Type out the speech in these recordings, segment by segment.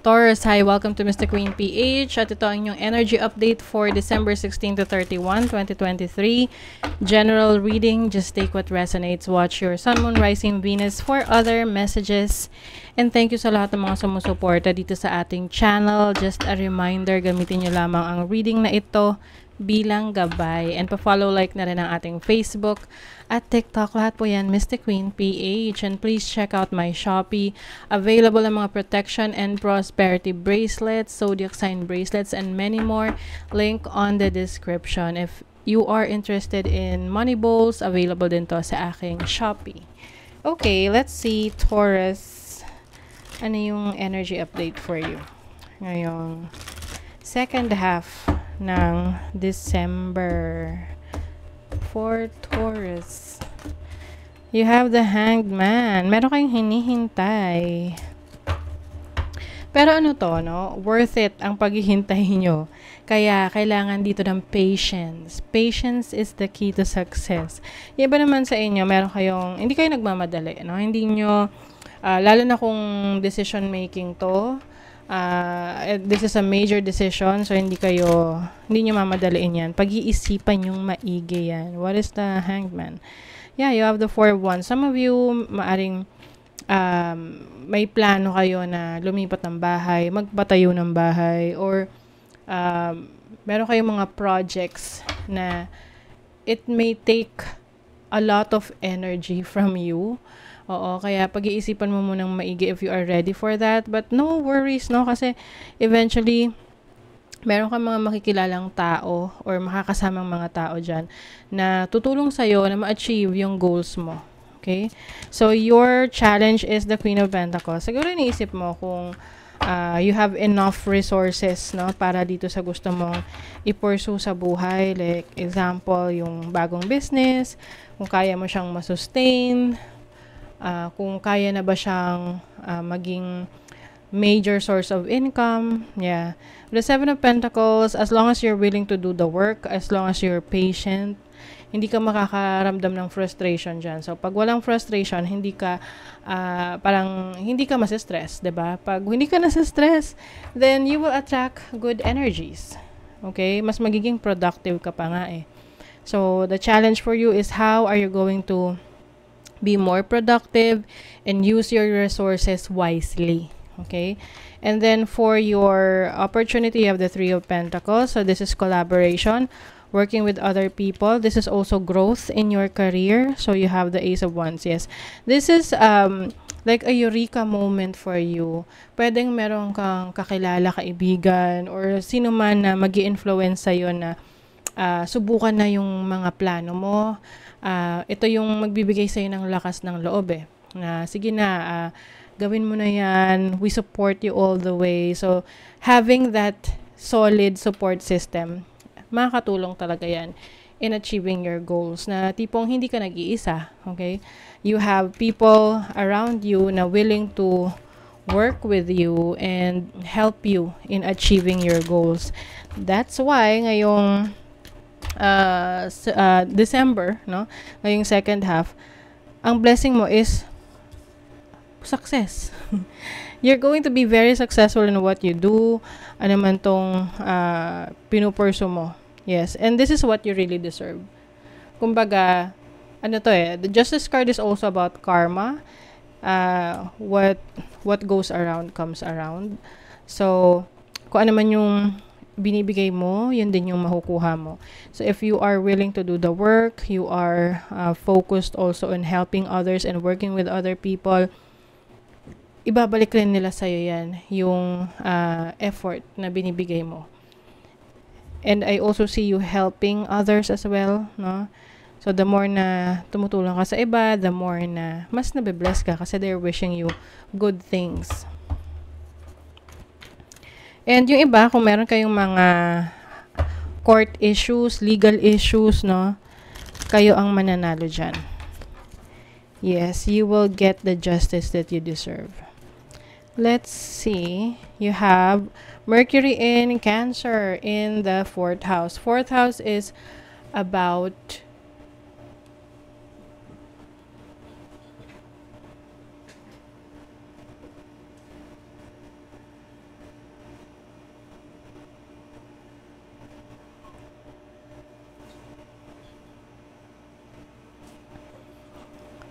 Taurus, hi, welcome to Mr. Queen PH. At ito ang inyong energy update for December 16 to 31, 2023. General reading, just take what resonates. Watch your Sun, Moon, Rising, Venus for other messages. And thank you sa lahat ng mga sumusuporta dito sa ating channel. Just a reminder, gamitin nyo lamang ang reading na ito bilang gabay. And pa-follow, like na rin ang ating Facebook at TikTok. Lahat po yan, Mystic Queen PH. And please check out my Shopee. Available ang mga protection and prosperity bracelets, zodiac sign bracelets, and many more. Link on the description. If you are interested in money bowls, available din to sa aking Shopee. Okay, let's see, Taurus. Ano yung energy update for you ngayong second half ng December for Taurus? You have the Hanged Man. Meron kayong hinihintay. Pero ano to, no? Worth it ang paghihintay nyo. Kaya kailangan dito ng patience. Patience is the key to success. Yung iba naman sa inyo, meron kayong, hindi kayo nagmamadali, no? Hindi nyo, lalo na kung decision making to, this is a major decision, so hindi nyo mamadaliin yan. Pag-iisipan yung maigi yan. What is the Hanged Man? Yeah, you have the 4 of Wands. Some of you, maaring may plano kayo na lumipat ng bahay, magpatayo ng bahay, or meron kayong mga projects na it may take a lot of energy from you. Oo, kaya pag-iisipan mo munang maigi if you are ready for that. But no worries, no? Kasi eventually, meron kang mga makikilalang tao or makakasamang mga tao dyan na tutulong sa'yo na ma-achieve yung goals mo. Okay? So, your challenge is the Queen of Pentacles. Siguro iniisip mo kung you have enough resources, no, para dito sa gusto mong i-pursue sa buhay. Like, example, yung bagong business, kung kaya mo siyang masustain, kung kaya na ba siyang maging major source of income. Yeah. The 7 of Pentacles, as long as you're willing to do the work, as long as you're patient, hindi ka makakaramdam ng frustration dyan. So, pag walang frustration, hindi ka, parang, hindi ka masistress, diba? Pag hindi ka nasistress, then you will attract good energies. Okay? Mas magiging productive ka pa nga eh. So, the challenge for you is how are you going to be more productive and use your resources wisely. Okay? And then for your opportunity, you have the 3 of Pentacles. So this is collaboration, working with other people. This is also growth in your career. So you have the Ace of Wands. Yes. This is like a eureka moment for you. Pwedeng meron kang kakilala, kaibigan, or sino man na magi-influence sa'yo na subukan na yung mga plano mo. Ito yung magbibigay sa'yo ng lakas ng loob eh. Na, sige na, gawin mo na yan. We support you all the way. So, having that solid support system, makakatulong talaga yan in achieving your goals. Na tipong hindi ka nag-iisa. Okay? You have people around you na willing to work with you and help you in achieving your goals. That's why ngayong December, no? Ngayong second half, ang blessing mo is success. You're going to be very successful in what you do. Ano man tong pinupurso mo. Yes, and this is what you really deserve. Kumbaga, ano to eh, the Justice card is also about karma. What goes around comes around. So, kung ano man yung binibigay mo, yun din yung makukuha mo. So, if you are willing to do the work, you are focused also on helping others and working with other people, ibabalik rin nila sa'yo yan, yung effort na binibigay mo. And I also see you helping others as well, no? So, the more na tumutulong ka sa iba, the more na mas nabibless ka kasi they're wishing you good things. And yung iba, kung meron kayong mga court issues, legal issues, no? Kayo ang mananalo dyan. Yes, you will get the justice that you deserve. Let's see. You have Mercury in Cancer in the 4th house. 4th house is about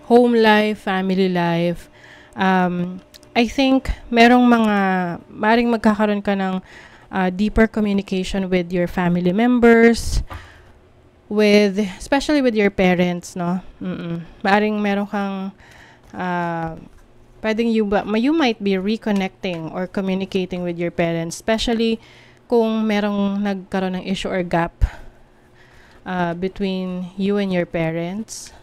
home life, family life, I think maring magkakaroon ka ng deeper communication with your family members, especially with your parents, no? Maaring meron kang pwedeng you might be reconnecting or communicating with your parents, especially kung merong nagkaroon ng issue or gap between you and your parents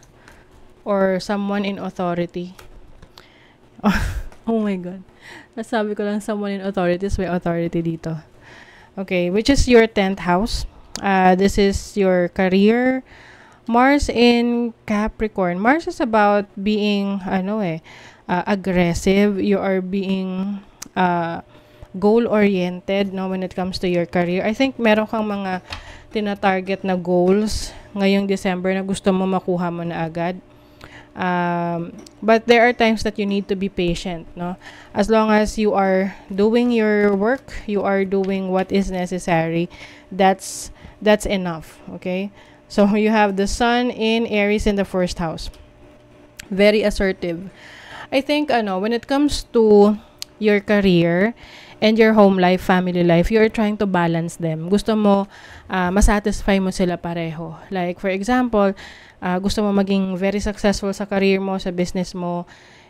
or someone in authority. Oh my God. Nasabi ko lang someone in authorities, may authority dito. Okay, which is your 10th house. This is your career. Mars in Capricorn. Mars is about being, aggressive. You are being goal-oriented, no, when it comes to your career. I think meron kang mga tina-target na goals ngayong December na gusto mo makuha mo na agad. But there are times that you need to be patient, no? As long as you are doing your work, you are doing what is necessary, that's enough, okay? So you have the Sun in Aries in the 1st house. Very assertive. I think when it comes to your career and your home life, family life, you're trying to balance them. Gusto mo masatisfy mo sila pareho. Like for example, gusto mo maging very successful sa career mo, sa business mo.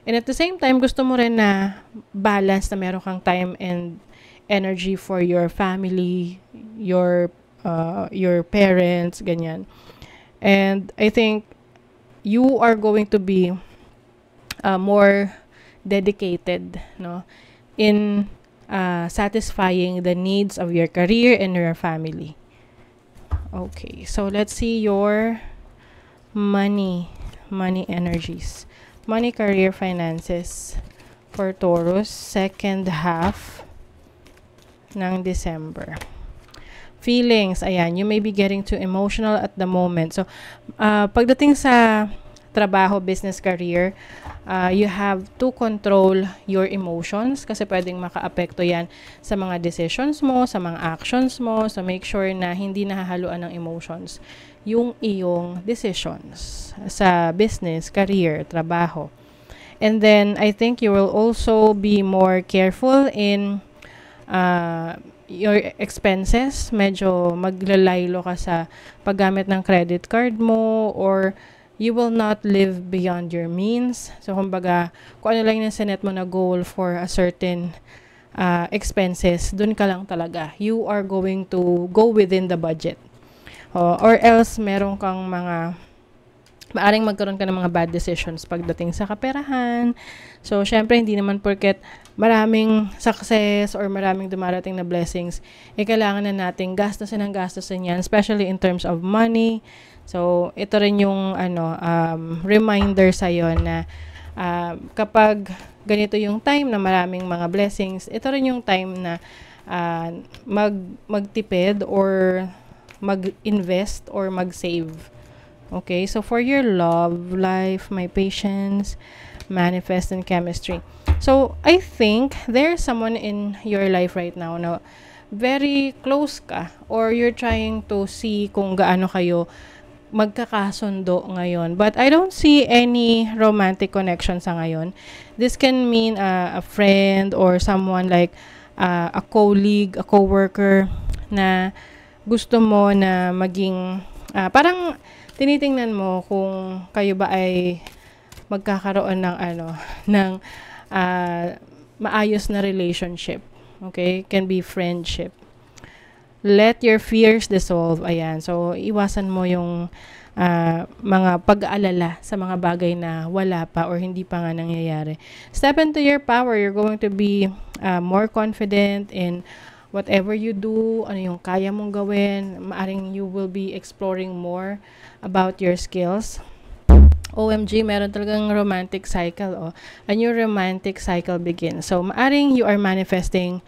And at the same time, gusto mo rin na balance, na meron kang time and energy for your family, your parents, ganyan. And I think you are going to be more dedicated, no, in satisfying the needs of your career and your family. Okay, so let's see your money energies. Money, career, finances for Taurus, 2nd half ng December. Feelings, ayan, you may be getting too emotional at the moment. So, pagdating sa trabaho, business, career, you have to control your emotions kasi pwedeng makaapekto yan sa mga decisions mo, sa mga actions mo. So, make sure na hindi nahahaluan ng emotions yung iyong decisions sa business, career, trabaho. And then, I think you will also be more careful in your expenses. Medyo maglalaylo ka sa paggamit ng credit card mo, or you will not live beyond your means. So, kumbaga, kung ano lang yung sinet mo na goal for a certain expenses, dun ka lang talaga. You are going to go within the budget. Or else, meron kang maaring magkaroon ka ng mga bad decisions pagdating sa kaperahan. So, syempre, hindi naman porket maraming success or maraming dumarating na blessings, kailangan na nating gastusin yan, especially in terms of money. So, ito rin yung reminder sa'yo na kapag ganito yung time na maraming mga blessings, ito rin yung time na magtipid or mag-invest or mag-save. Okay, so for your love life, my patience, manifest, and chemistry. So, I think there's someone in your life right now na very close ka, or you're trying to see kung gaano kayo magkakasundo ngayon. But I don't see any romantic connection sa ngayon. This can mean a friend or someone like a colleague, a coworker na gusto mo na maging parang tinitingnan mo kung kayo ba ay magkakaroon ng maayos na relationship. Okay? Can be friendship. Let your fears dissolve. Ayan. So, iwasan mo yung mga pag-aalala sa mga bagay na wala pa or hindi pa nga nangyayari. Step into your power. You're going to be more confident in whatever you do, ano yung kaya mong gawin. Maaring you will be exploring more about your skills. OMG, meron talagang romantic cycle. Oh. A new romantic cycle begins. So, maaring you are manifesting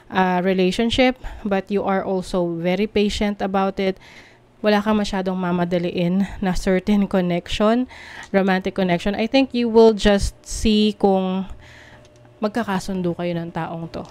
a relationship, but you are also very patient about it. Wala kang masyadong mamadaliin na certain connection, romantic connection. I think you will just see kung magkakasundo kayo ng taong to.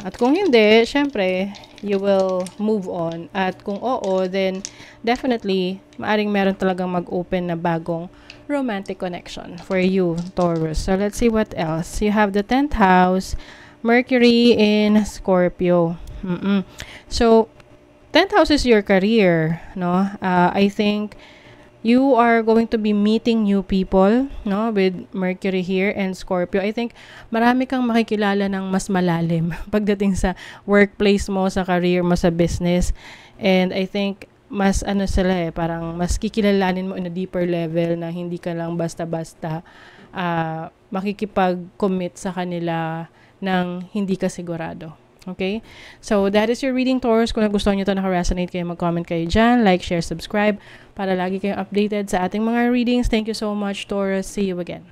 At kung hindi, syempre, you will move on. At kung oo, then definitely, maaring meron talagang mag-open na bagong romantic connection for you, Taurus. So let's see what else. You have the 10th house, Mercury in Scorpio. So 10th house is your career, no? I think you are going to be meeting new people, no, with Mercury here and Scorpio. I think marami kang makikilala ng mas malalim pagdating sa workplace mo, sa career mo, sa business. And I think mas sila parang mas kikilalanin mo in a deeper level na hindi ka lang basta-basta makikipag-commit sa kanila nang hindi ka sigurado. Okay? So, that is your reading, Taurus. Kung nagustuhan nyo ito, naka-resonate kayo, mag-comment kayo dyan. Like, share, subscribe para lagi kayong updated sa ating mga readings. Thank you so much, Taurus. See you again.